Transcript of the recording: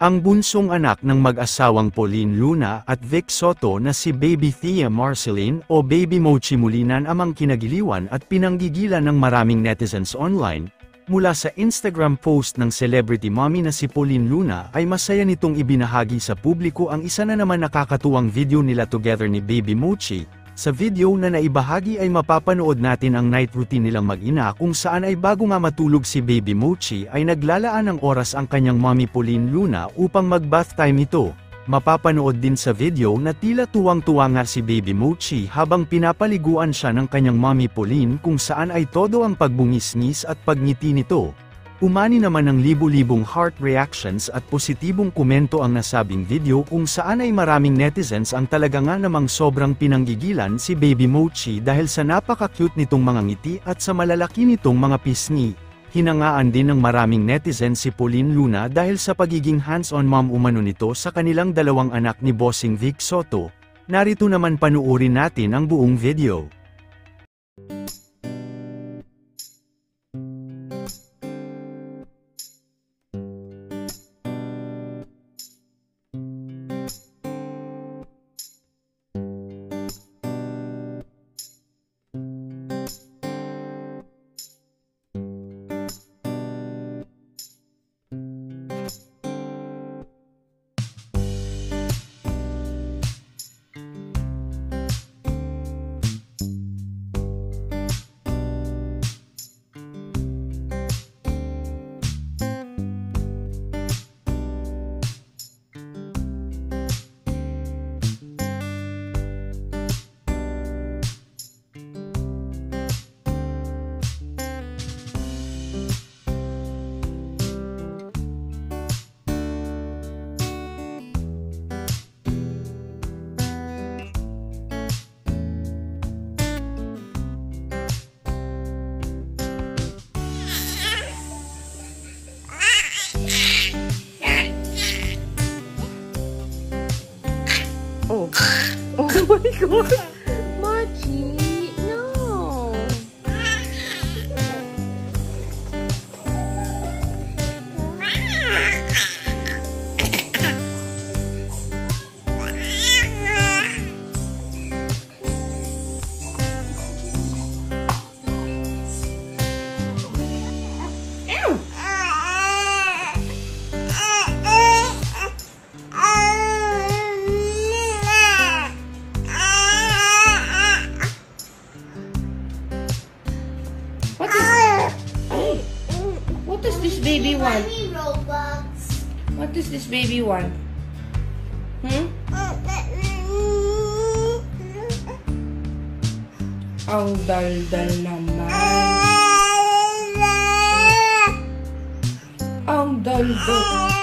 Ang bunsong anak ng mag-asawang Pauline Luna at Vic Soto na si Baby Thea Marceline o Baby Mochi muli na namang kinagiliwan at pinanggigilan ng maraming netizens online. Mula sa Instagram post ng celebrity mommy na si Pauline Luna ay masaya nitong ibinahagi sa publiko ang isa na naman nakakatuwang video nila together ni Baby Mochi. Sa video na naibahagi ay mapapanood natin ang night routine nilang mag-ina kung saan ay bago nga matulog si Baby Mochi ay naglalaan ng oras ang kanyang mommy Pauline Luna upang mag-bath time ito. Mapapanood din sa video na tila tuwang-tuwa nga si Baby Mochi habang pinapaliguan siya ng kanyang mommy Pauline kung saan ay todo ang pagbungis-ngis at pagngiti nito. Umani naman ng libu-libong heart reactions at positibong komento ang nasabing video kung saan ay maraming netizens ang talaga nga namang sobrang pinanggigilan si Baby Mochi dahil sa napaka-cute nitong mga ngiti at sa malalaki nitong mga pisngi. Hinangaan din ng maraming netizens si Pauline Luna dahil sa pagiging hands-on mom umano nito sa kanilang dalawang anak ni Bossing Vic Soto. Narito naman panuorin natin ang buong video. Oh. Oh my God. Mochi, no. What does this baby want? What does this baby want? Ang dal-dal naman. Ang dal-dal.